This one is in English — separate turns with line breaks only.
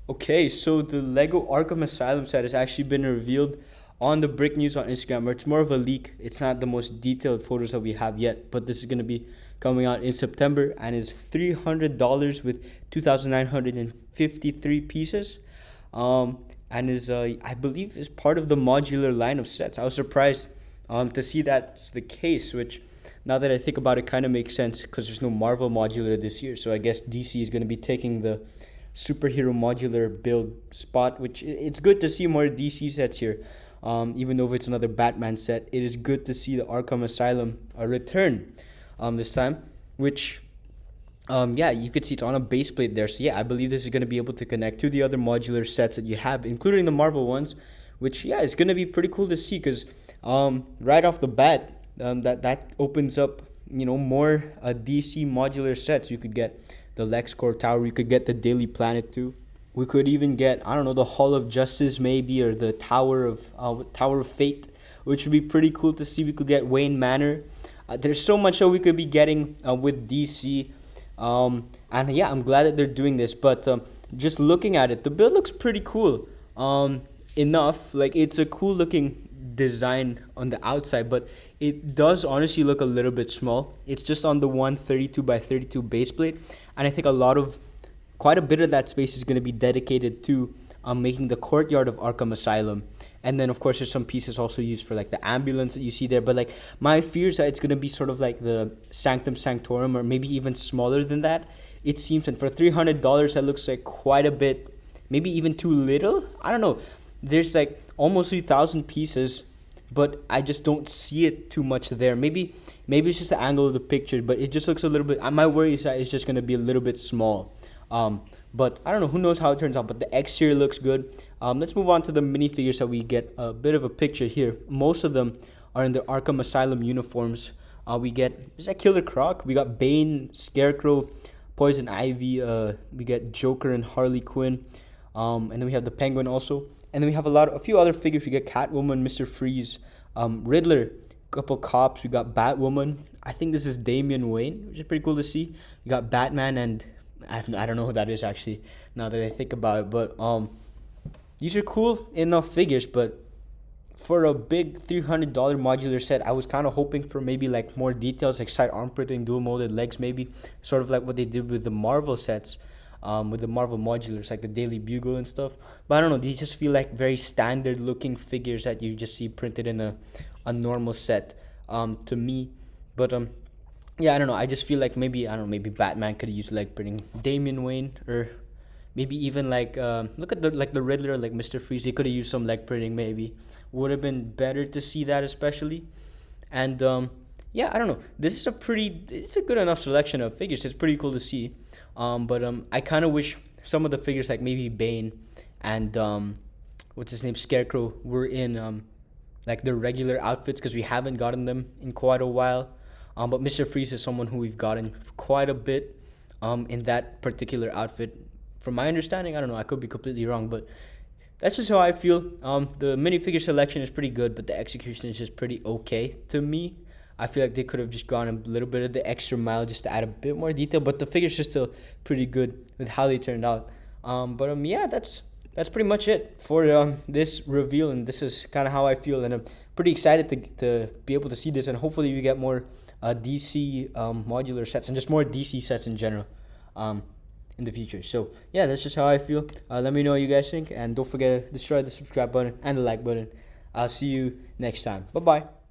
Okay, so the Lego Arkham Asylum set has actually been revealed on the Brick News on Instagram, or it's more of a leak. It's not the most detailed photos that we have yet, but this is going to be coming out in September and is $300 with 2,953 pieces. And is I believe is part of the modular line of sets. I was surprised to see that's the case, which now that I think about it, kind of makes sense because there's no Marvel modular this year. So I guess DC is going to be taking the superhero modular build spot, which it's good to see more DC sets here. Even though if it's another Batman set, it is good to see the Arkham Asylum return this time, which yeah, you could see it's on a base plate there. So yeah, I believe this is going to be able to connect to the other modular sets that you have, including the Marvel ones, which yeah, is going to be pretty cool to see because right off the bat, that opens up more DC modular sets. You could get the LexCorp Tower, you could get the Daily Planet too. We could even get, I don't know, the Hall of Justice maybe, or the Tower of Fate, which would be pretty cool to see. We could get Wayne Manor. There's so much that we could be getting with DC. And yeah, I'm glad that they're doing this. But just looking at it, the build looks pretty cool. Enough, like it's a cool looking design on the outside, but it does honestly look a little bit small. It's just on the 132 by 32 base plate, and I think quite a bit of that space is going to be dedicated to making the courtyard of Arkham Asylum. And then, of course, there's some pieces also used for like the ambulance that you see there. But like my fear is that it's going to be sort of like the Sanctum Sanctorum, or maybe even smaller than that. It seems, and for $300, that looks like quite a bit, maybe even too little. I don't know. There's like almost 3,000 pieces, but I just don't see it too much there. Maybe it's just the angle of the picture, but it just looks a little bit. My worry is that it's just going to be a little bit small. But I don't know. Who knows how it turns out? But the exterior looks good. Let's move on to the minifigures so we get a bit of a picture here. Most of them are in the Arkham Asylum uniforms. There's that Killer Croc. We got Bane, Scarecrow, Poison Ivy. We get Joker and Harley Quinn. And then we have the Penguin also. And then we have a few other figures. We get Catwoman, Mr. Freeze, Riddler, couple cops. We got Batwoman. I think this is Damian Wayne, which is pretty cool to see. We got Batman, and I don't know who that is actually, now that I think about it. But these are cool enough figures, but for a big $300 modular set, I was kind of hoping for maybe like more details, like side arm printing, dual molded legs, maybe sort of like what they did with the Marvel sets, with the Marvel modulars, like the Daily Bugle and stuff. But I don't know, these just feel like very standard looking figures that you just see printed in a normal set, to me. But yeah, I don't know. I just feel like maybe, I don't know, maybe Batman could use like printing Damian Wayne, or maybe even like look at the Riddler, like Mr. Freeze. He could have used some leg printing. Maybe would have been better to see that, especially. And yeah, I don't know. It's a good enough selection of figures. It's pretty cool to see. But I kind of wish some of the figures, like maybe Bane and what's his name, Scarecrow, were in like their regular outfits, because we haven't gotten them in quite a while. But Mr. Freeze is someone who we've gotten quite a bit in that particular outfit. From my understanding, I don't know, I could be completely wrong, but that's just how I feel. The minifigure selection is pretty good, but the execution is just pretty okay to me. I feel like they could have just gone a little bit of the extra mile just to add a bit more detail, but the figures are still pretty good with how they turned out. But yeah, that's pretty much it for this reveal, and this is kind of how I feel, and I'm pretty excited to be able to see this, and hopefully we get more DC modular sets and just more DC sets in general in the future. So yeah, that's just how I feel. Let me know what you guys think, and don't forget to destroy the subscribe button and the like button. I'll see you next time. Bye bye.